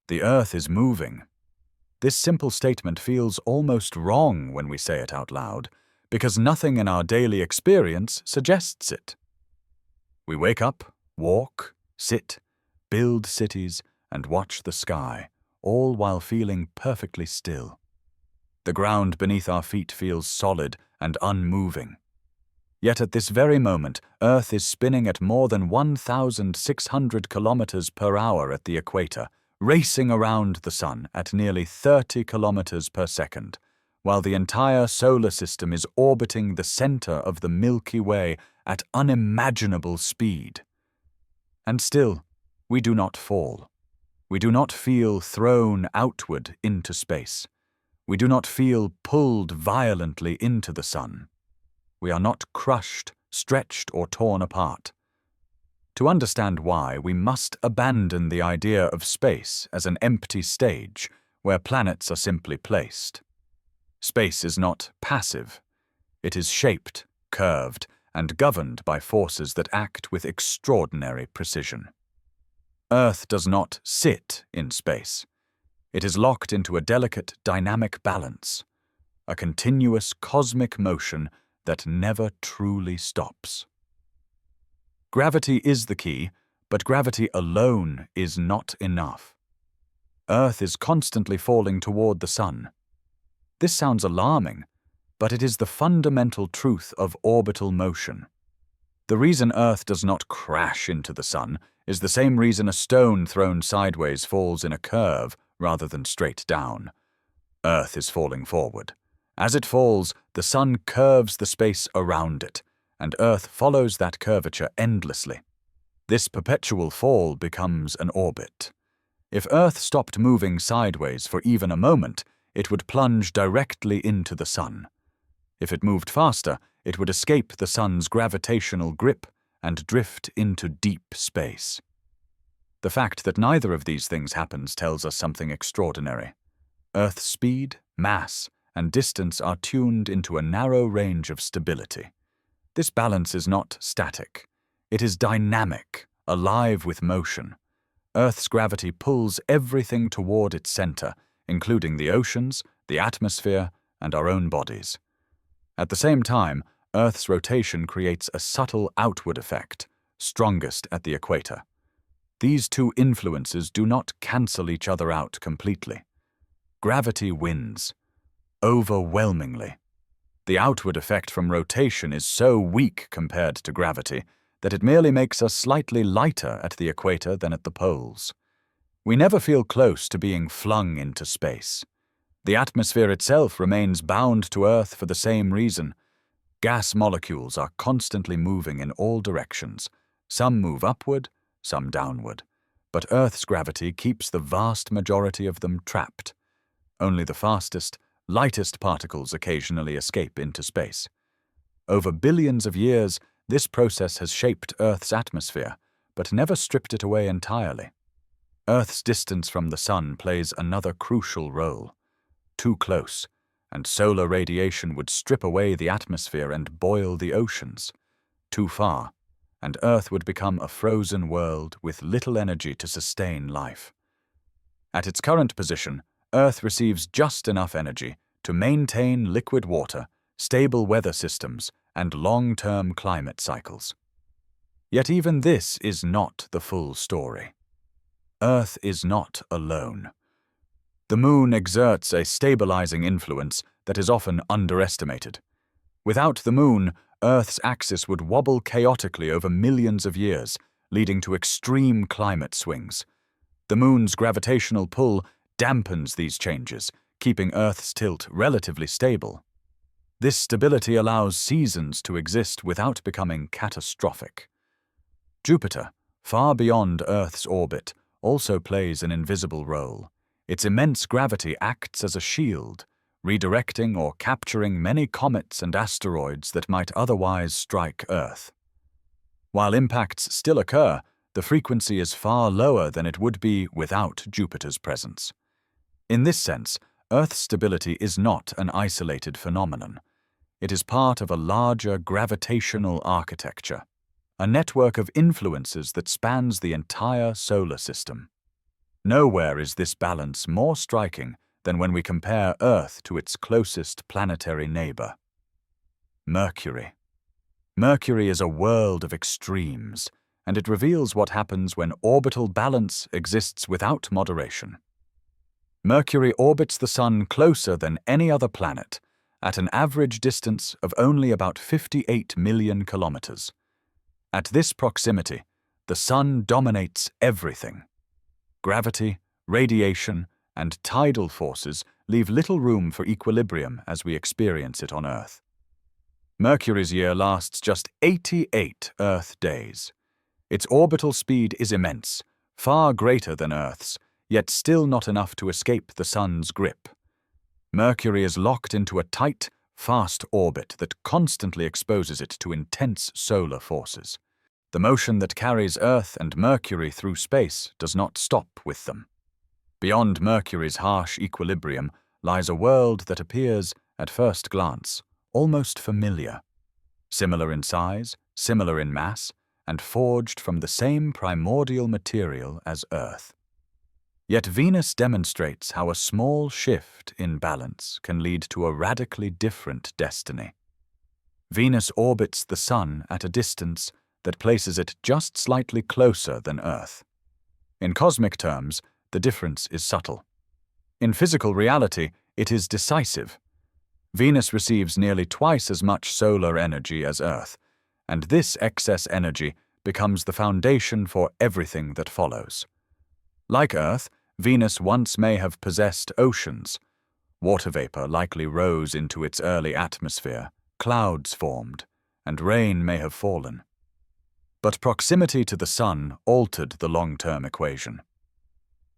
The Earth is moving. This simple statement feels almost wrong when we say it out loud, because nothing in our daily experience suggests it. We wake up, walk, sit, build cities, and watch the sky, all while feeling perfectly still. The ground beneath our feet feels solid and unmoving. Yet at this very moment, Earth is spinning at more than 1,600 kilometers per hour at the equator, racing around the Sun at nearly 30 kilometers per second, while the entire solar system is orbiting the center of the Milky Way at unimaginable speed. And still, we do not fall. We do not feel thrown outward into space. We do not feel pulled violently into the Sun. We are not crushed, stretched, or torn apart. To understand why, we must abandon the idea of space as an empty stage where planets are simply placed. Space is not passive. It is shaped, curved, and governed by forces that act with extraordinary precision. Earth does not sit in space. It is locked into a delicate dynamic balance, a continuous cosmic motion that never truly stops. Gravity is the key, but gravity alone is not enough. Earth is constantly falling toward the Sun. This sounds alarming, but it is the fundamental truth of orbital motion. The reason Earth does not crash into the Sun is the same reason a stone thrown sideways falls in a curve rather than straight down. Earth is falling forward. As it falls, the Sun curves the space around it, and Earth follows that curvature endlessly. This perpetual fall becomes an orbit. If Earth stopped moving sideways for even a moment, it would plunge directly into the Sun. If it moved faster, it would escape the Sun's gravitational grip and drift into deep space. The fact that neither of these things happens tells us something extraordinary. Earth's speed, mass, and distance are tuned into a narrow range of stability. This balance is not static. It is dynamic, alive with motion. Earth's gravity pulls everything toward its center, including the oceans, the atmosphere, and our own bodies. At the same time, Earth's rotation creates a subtle outward effect, strongest at the equator. These two influences do not cancel each other out completely. Gravity wins, overwhelmingly. The outward effect from rotation is so weak compared to gravity that it merely makes us slightly lighter at the equator than at the poles. We never feel close to being flung into space. The atmosphere itself remains bound to Earth for the same reason. Gas molecules are constantly moving in all directions. Some move upward, some downward. But Earth's gravity keeps the vast majority of them trapped. Only the fastest, lightest particles occasionally escape into space. Over billions of years, this process has shaped Earth's atmosphere, but never stripped it away entirely. Earth's distance from the Sun plays another crucial role. Too close, and solar radiation would strip away the atmosphere and boil the oceans. Too far, and Earth would become a frozen world with little energy to sustain life. At its current position, Earth receives just enough energy to maintain liquid water, stable weather systems, and long-term climate cycles. Yet even this is not the full story. Earth is not alone. The Moon exerts a stabilizing influence that is often underestimated. Without the Moon, Earth's axis would wobble chaotically over millions of years, leading to extreme climate swings. The Moon's gravitational pull dampens these changes, keeping Earth's tilt relatively stable. This stability allows seasons to exist without becoming catastrophic. Jupiter, far beyond Earth's orbit, also plays an invisible role. Its immense gravity acts as a shield, redirecting or capturing many comets and asteroids that might otherwise strike Earth. While impacts still occur, the frequency is far lower than it would be without Jupiter's presence. In this sense, Earth's stability is not an isolated phenomenon. It is part of a larger gravitational architecture, a network of influences that spans the entire solar system. Nowhere is this balance more striking than when we compare Earth to its closest planetary neighbor, Mercury. Mercury is a world of extremes, and it reveals what happens when orbital balance exists without moderation. Mercury orbits the Sun closer than any other planet, at an average distance of only about 58 million kilometers. At this proximity, the Sun dominates everything. Gravity, radiation, and tidal forces leave little room for equilibrium as we experience it on Earth. Mercury's year lasts just 88 Earth days. Its orbital speed is immense, far greater than Earth's, yet still not enough to escape the Sun's grip. Mercury is locked into a tight, fast orbit that constantly exposes it to intense solar forces. The motion that carries Earth and Mercury through space does not stop with them. Beyond Mercury's harsh equilibrium lies a world that appears, at first glance, almost familiar. Similar in size, similar in mass, and forged from the same primordial material as Earth. Yet Venus demonstrates how a small shift in balance can lead to a radically different destiny. Venus orbits the Sun at a distance that places it just slightly closer than Earth. In cosmic terms, the difference is subtle. In physical reality, it is decisive. Venus receives nearly twice as much solar energy as Earth, and this excess energy becomes the foundation for everything that follows. Like Earth, Venus once may have possessed oceans. Water vapor likely rose into its early atmosphere, clouds formed, and rain may have fallen. But proximity to the Sun altered the long-term equation.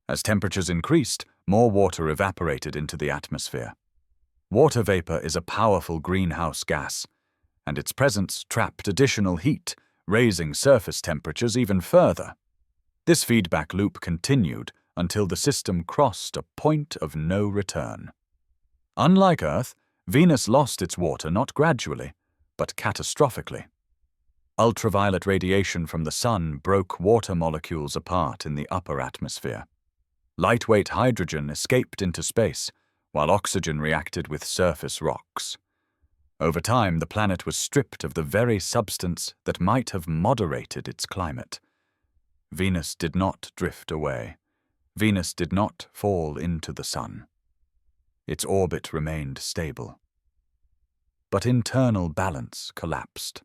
As temperatures increased, more water evaporated into the atmosphere. Water vapor is a powerful greenhouse gas, and its presence trapped additional heat, raising surface temperatures even further. This feedback loop continued until the system crossed a point of no return. Unlike Earth, Venus lost its water not gradually, but catastrophically. Ultraviolet radiation from the Sun broke water molecules apart in the upper atmosphere. Lightweight hydrogen escaped into space, while oxygen reacted with surface rocks. Over time, the planet was stripped of the very substance that might have moderated its climate. Venus did not drift away. Venus did not fall into the Sun. Its orbit remained stable. But internal balance collapsed.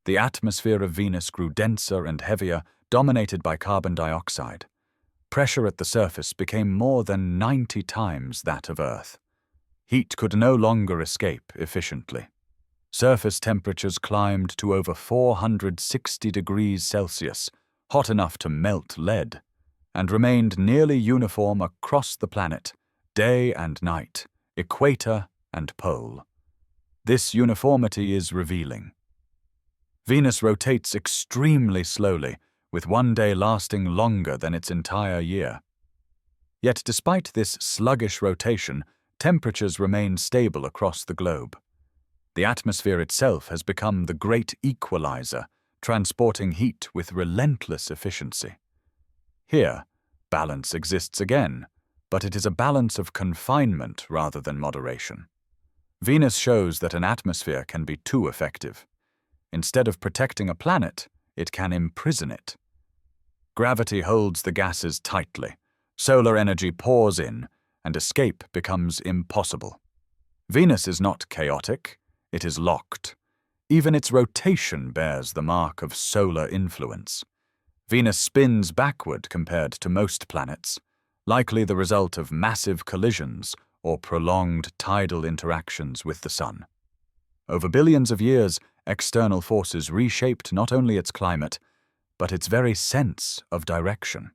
The atmosphere of Venus grew denser and heavier, dominated by carbon dioxide. Pressure at the surface became more than 90 times that of Earth. Heat could no longer escape efficiently. Surface temperatures climbed to over 460 degrees Celsius, hot enough to melt lead, and remained nearly uniform across the planet, day and night, equator and pole. This uniformity is revealing. Venus rotates extremely slowly, with one day lasting longer than its entire year. Yet despite this sluggish rotation, temperatures remain stable across the globe. The atmosphere itself has become the great equalizer, transporting heat with relentless efficiency. Here, balance exists again, but it is a balance of confinement rather than moderation. Venus shows that an atmosphere can be too effective. Instead of protecting a planet, it can imprison it. Gravity holds the gases tightly, solar energy pours in, and escape becomes impossible. Venus is not chaotic, it is locked. Even its rotation bears the mark of solar influence. Venus spins backward compared to most planets, likely the result of massive collisions or prolonged tidal interactions with the Sun. Over billions of years, external forces reshaped not only its climate, but its very sense of direction.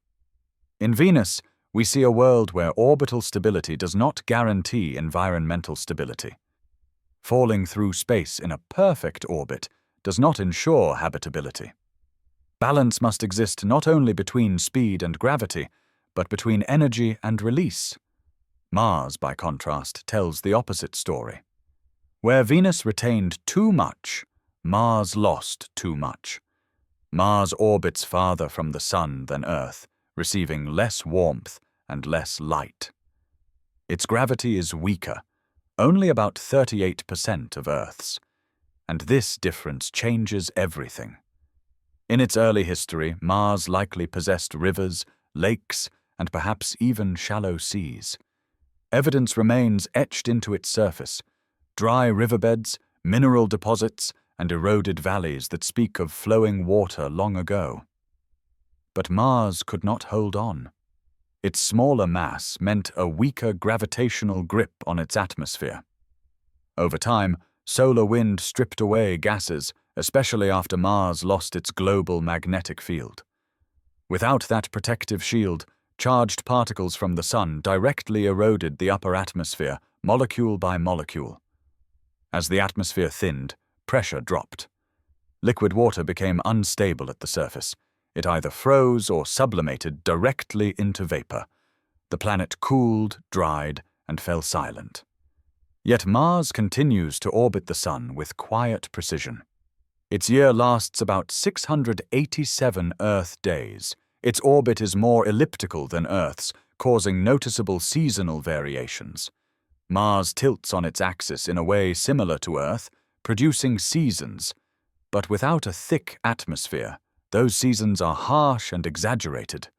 In Venus, we see a world where orbital stability does not guarantee environmental stability. Falling through space in a perfect orbit does not ensure habitability. Balance must exist not only between speed and gravity, but between energy and release. Mars, by contrast, tells the opposite story. Where Venus retained too much, Mars lost too much. Mars orbits farther from the Sun than Earth, receiving less warmth and less light. Its gravity is weaker, only about 38% of Earth's, and this difference changes everything. In its early history, Mars likely possessed rivers, lakes, and perhaps even shallow seas. Evidence remains etched into its surface: dry riverbeds, mineral deposits, and eroded valleys that speak of flowing water long ago. But Mars could not hold on. Its smaller mass meant a weaker gravitational grip on its atmosphere. Over time, solar wind stripped away gases, especially after Mars lost its global magnetic field. Without that protective shield, charged particles from the Sun directly eroded the upper atmosphere, molecule by molecule. As the atmosphere thinned, pressure dropped. Liquid water became unstable at the surface. It either froze or sublimated directly into vapor. The planet cooled, dried, and fell silent. Yet Mars continues to orbit the Sun with quiet precision. Its year lasts about 687 Earth days. Its orbit is more elliptical than Earth's, causing noticeable seasonal variations. Mars tilts on its axis in a way similar to Earth, producing seasons. But without a thick atmosphere, those seasons are harsh and exaggerated.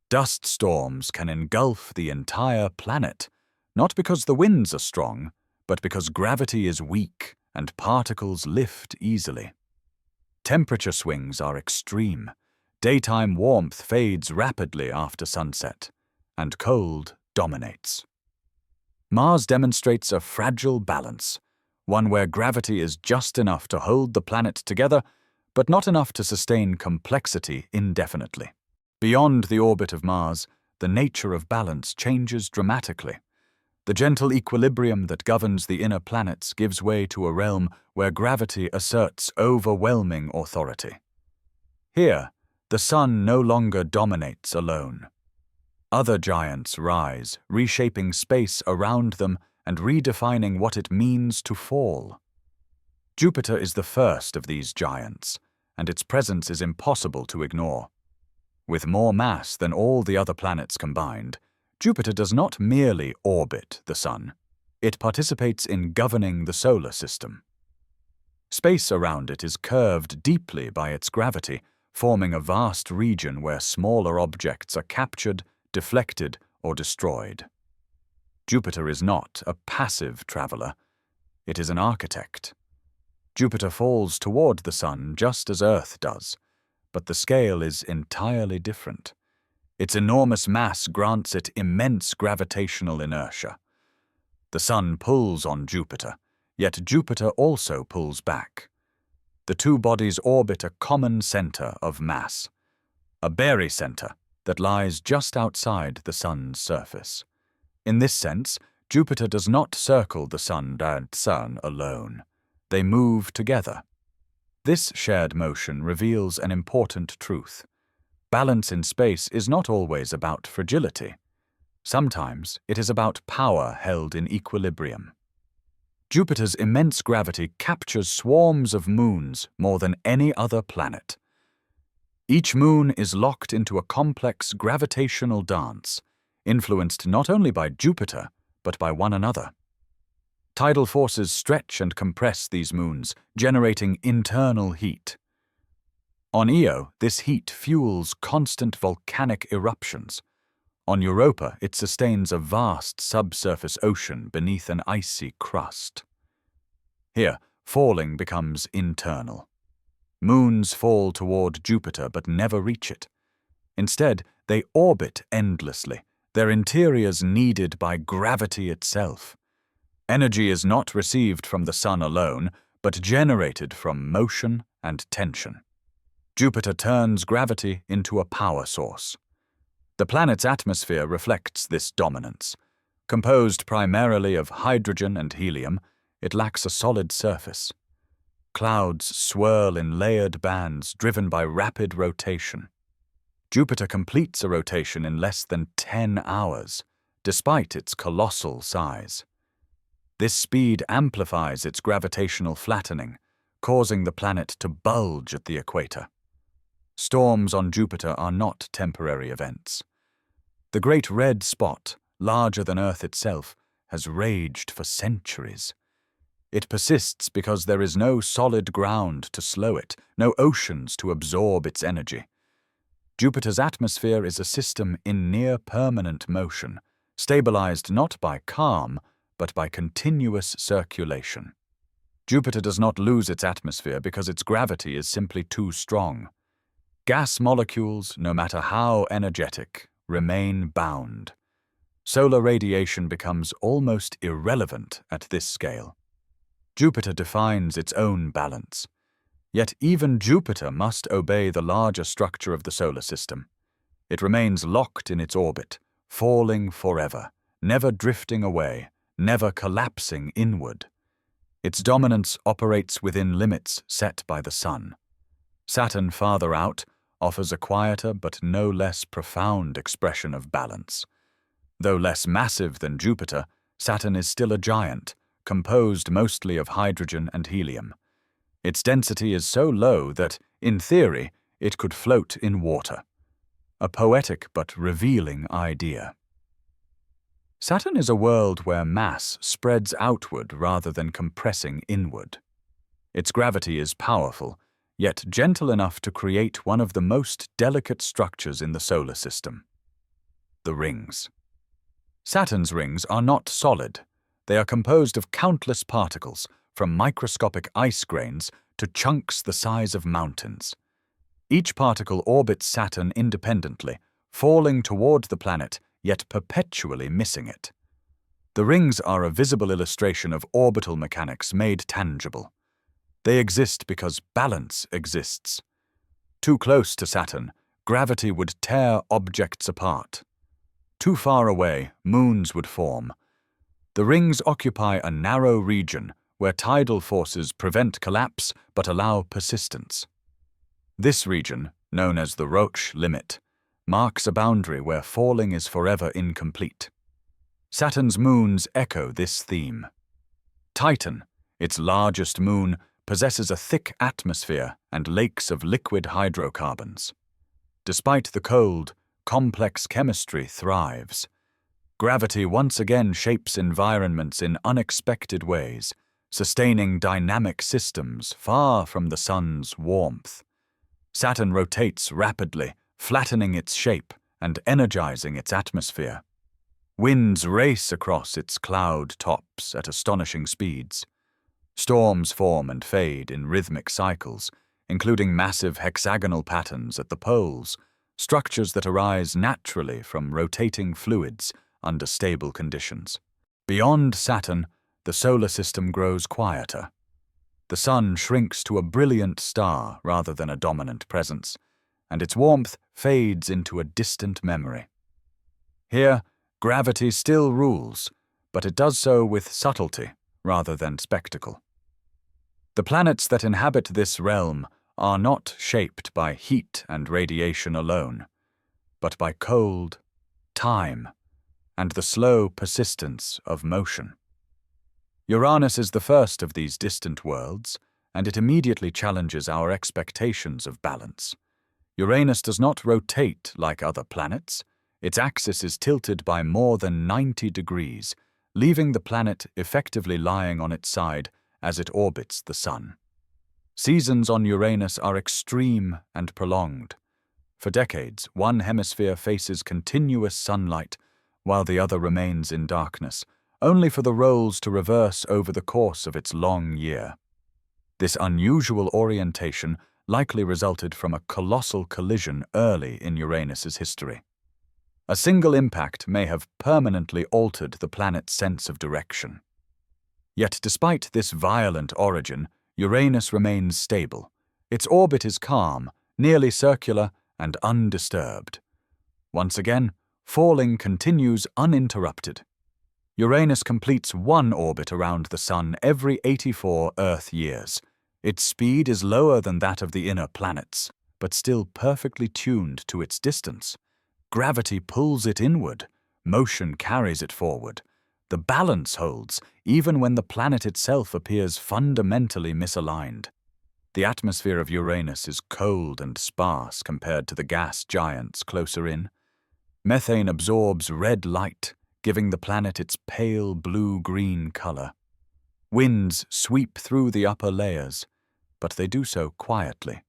Dust storms can engulf the entire planet, not because the winds are strong, but because gravity is weak and particles lift easily. Temperature swings are extreme. Daytime warmth fades rapidly after sunset, and cold dominates. Mars demonstrates a fragile balance, one where gravity is just enough to hold the planet together, but not enough to sustain complexity indefinitely. Beyond the orbit of Mars, the nature of balance changes dramatically. The gentle equilibrium that governs the inner planets gives way to a realm where gravity asserts overwhelming authority. Here, the Sun no longer dominates alone. Other giants rise, reshaping space around them and redefining what it means to fall. Jupiter is the first of these giants, and its presence is impossible to ignore. With more mass than all the other planets combined, Jupiter does not merely orbit the Sun. It participates in governing the solar system. Space around it is curved deeply by its gravity, forming a vast region where smaller objects are captured, deflected, or destroyed. Jupiter is not a passive traveler. It is an architect. Jupiter falls toward the Sun just as Earth does, but the scale is entirely different. Its enormous mass grants it immense gravitational inertia. The Sun pulls on Jupiter, yet Jupiter also pulls back. The two bodies orbit a common center of mass, a barycenter that lies just outside the Sun's surface. In this sense, Jupiter does not circle the Sun alone. They move together. This shared motion reveals an important truth. Balance in space is not always about fragility. Sometimes it is about power held in equilibrium. Jupiter's immense gravity captures swarms of moons more than any other planet. Each moon is locked into a complex gravitational dance, influenced not only by Jupiter, but by one another. Tidal forces stretch and compress these moons, generating internal heat. On Io, this heat fuels constant volcanic eruptions. On Europa, it sustains a vast subsurface ocean beneath an icy crust. Here, falling becomes internal. Moons fall toward Jupiter but never reach it. Instead, they orbit endlessly, their interiors kneaded by gravity itself. Energy is not received from the Sun alone, but generated from motion and tension. Jupiter turns gravity into a power source. The planet's atmosphere reflects this dominance. Composed primarily of hydrogen and helium, it lacks a solid surface. Clouds swirl in layered bands driven by rapid rotation. Jupiter completes a rotation in less than 10 hours, despite its colossal size. This speed amplifies its gravitational flattening, causing the planet to bulge at the equator. Storms on Jupiter are not temporary events. The great red spot, larger than Earth itself, has raged for centuries. It persists because there is no solid ground to slow it, no oceans to absorb its energy. Jupiter's atmosphere is a system in near-permanent motion, stabilized not by calm, but by continuous circulation. Jupiter does not lose its atmosphere because its gravity is simply too strong. Gas molecules, no matter how energetic, remain bound. Solar radiation becomes almost irrelevant at this scale. Jupiter defines its own balance. Yet even Jupiter must obey the larger structure of the solar system. It remains locked in its orbit, falling forever, never drifting away, never collapsing inward. Its dominance operates within limits set by the Sun. Saturn, farther out, offers a quieter but no less profound expression of balance. Though less massive than Jupiter, Saturn is still a giant, composed mostly of hydrogen and helium. Its density is so low that, in theory, it could float in water. A poetic but revealing idea. Saturn is a world where mass spreads outward rather than compressing inward. Its gravity is powerful, yet gentle enough to create one of the most delicate structures in the solar system. The rings. Saturn's rings are not solid. They are composed of countless particles, from microscopic ice grains to chunks the size of mountains. Each particle orbits Saturn independently, falling toward the planet, yet perpetually missing it. The rings are a visible illustration of orbital mechanics made tangible. They exist because balance exists. Too close to Saturn, gravity would tear objects apart. Too far away, moons would form. The rings occupy a narrow region where tidal forces prevent collapse but allow persistence. This region, known as the Roche limit, marks a boundary where falling is forever incomplete. Saturn's moons echo this theme. Titan, its largest moon, possesses a thick atmosphere and lakes of liquid hydrocarbons. Despite the cold, complex chemistry thrives. Gravity once again shapes environments in unexpected ways, sustaining dynamic systems far from the Sun's warmth. Saturn rotates rapidly, flattening its shape and energizing its atmosphere. Winds race across its cloud tops at astonishing speeds. Storms form and fade in rhythmic cycles, including massive hexagonal patterns at the poles, structures that arise naturally from rotating fluids under stable conditions. Beyond Saturn, the solar system grows quieter. The Sun shrinks to a brilliant star rather than a dominant presence, and its warmth fades into a distant memory. Here, gravity still rules, but it does so with subtlety rather than spectacle. The planets that inhabit this realm are not shaped by heat and radiation alone, but by cold, time, and the slow persistence of motion. Uranus is the first of these distant worlds, and it immediately challenges our expectations of balance. Uranus does not rotate like other planets. Its axis is tilted by more than 90 degrees, leaving the planet effectively lying on its side as it orbits the Sun. Seasons on Uranus are extreme and prolonged. For decades, one hemisphere faces continuous sunlight, while the other remains in darkness, only for the roles to reverse over the course of its long year. This unusual orientation likely resulted from a colossal collision early in Uranus's history. A single impact may have permanently altered the planet's sense of direction. Yet despite this violent origin, Uranus remains stable. Its orbit is calm, nearly circular, and undisturbed. Once again, falling continues uninterrupted. Uranus completes one orbit around the Sun every 84 Earth years. Its speed is lower than that of the inner planets, but still perfectly tuned to its distance. Gravity pulls it inward, motion carries it forward. The balance holds, even when the planet itself appears fundamentally misaligned. The atmosphere of Uranus is cold and sparse compared to the gas giants closer in. Methane absorbs red light, giving the planet its pale blue-green color. Winds sweep through the upper layers, but they do so quietly,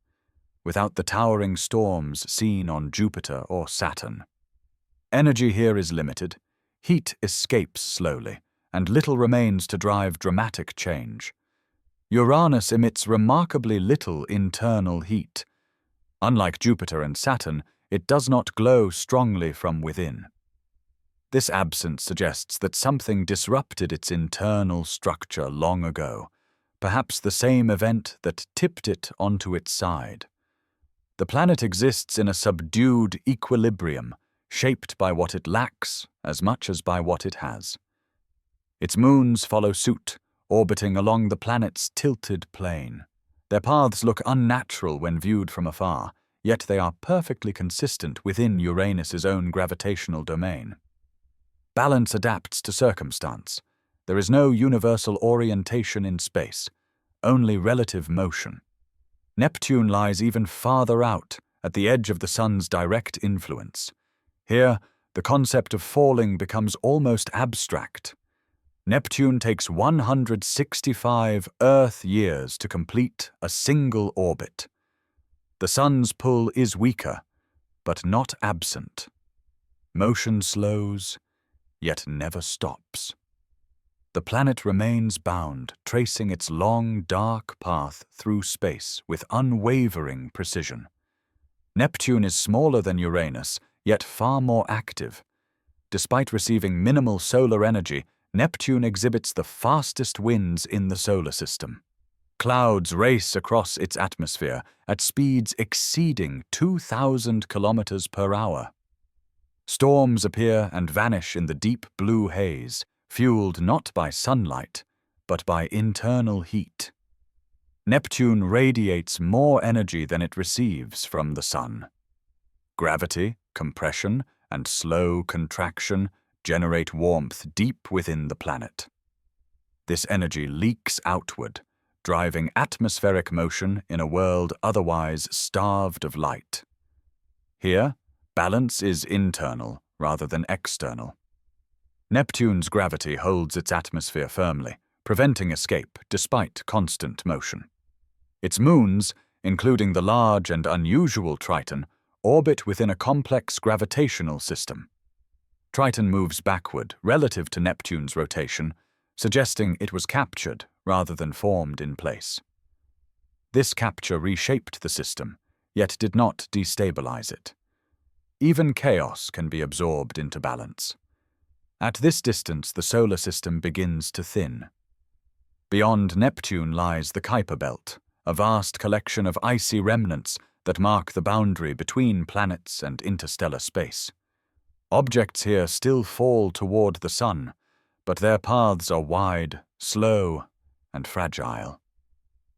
without the towering storms seen on Jupiter or Saturn. Energy here is limited, heat escapes slowly, and little remains to drive dramatic change. Uranus emits remarkably little internal heat. Unlike Jupiter and Saturn, it does not glow strongly from within. This absence suggests that something disrupted its internal structure long ago, perhaps the same event that tipped it onto its side. The planet exists in a subdued equilibrium, shaped by what it lacks as much as by what it has. Its moons follow suit, orbiting along the planet's tilted plane. Their paths look unnatural when viewed from afar, yet they are perfectly consistent within Uranus's own gravitational domain. Balance adapts to circumstance. There is no universal orientation in space, only relative motion. Neptune lies even farther out, at the edge of the Sun's direct influence. Here, the concept of falling becomes almost abstract. Neptune takes 165 Earth years to complete a single orbit. The Sun's pull is weaker, but not absent. Motion slows, yet never stops. The planet remains bound, tracing its long, dark path through space with unwavering precision. Neptune is smaller than Uranus, yet far more active. Despite receiving minimal solar energy, Neptune exhibits the fastest winds in the solar system. Clouds race across its atmosphere at speeds exceeding 2,000 kilometers per hour. Storms appear and vanish in the deep blue haze, fueled not by sunlight, but by internal heat. Neptune radiates more energy than it receives from the Sun. Gravity, compression, and slow contraction generate warmth deep within the planet. This energy leaks outward, driving atmospheric motion in a world otherwise starved of light. Here, balance is internal rather than external. Neptune's gravity holds its atmosphere firmly, preventing escape despite constant motion. Its moons, including the large and unusual Triton, orbit within a complex gravitational system. Triton moves backward relative to Neptune's rotation, suggesting it was captured rather than formed in place. This capture reshaped the system, yet did not destabilize it. Even chaos can be absorbed into balance. At this distance, the solar system begins to thin. Beyond Neptune lies the Kuiper Belt, a vast collection of icy remnants that mark the boundary between planets and interstellar space. Objects here still fall toward the Sun, but their paths are wide, slow, and fragile.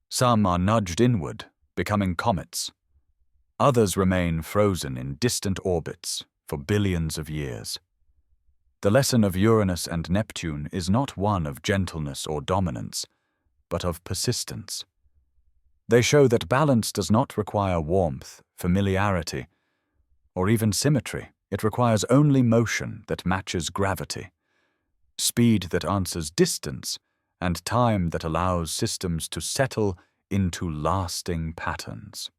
Some are nudged inward, becoming comets. Others remain frozen in distant orbits for billions of years. The lesson of Uranus and Neptune is not one of gentleness or dominance, but of persistence. They show that balance does not require warmth, familiarity, or even symmetry. It requires only motion that matches gravity, speed that answers distance, and time that allows systems to settle into lasting patterns.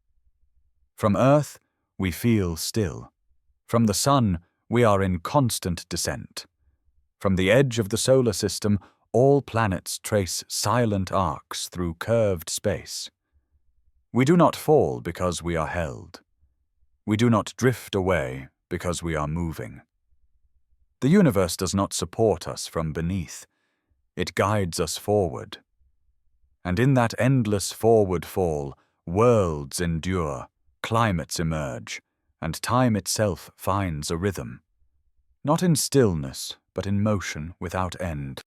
From Earth, we feel still. From the Sun, we are in constant descent. From the edge of the solar system, all planets trace silent arcs through curved space. We do not fall because we are held. We do not drift away because we are moving. The universe does not support us from beneath. It guides us forward. And in that endless forward fall, worlds endure, climates emerge, and time itself finds a rhythm. Not in stillness, but in motion without end.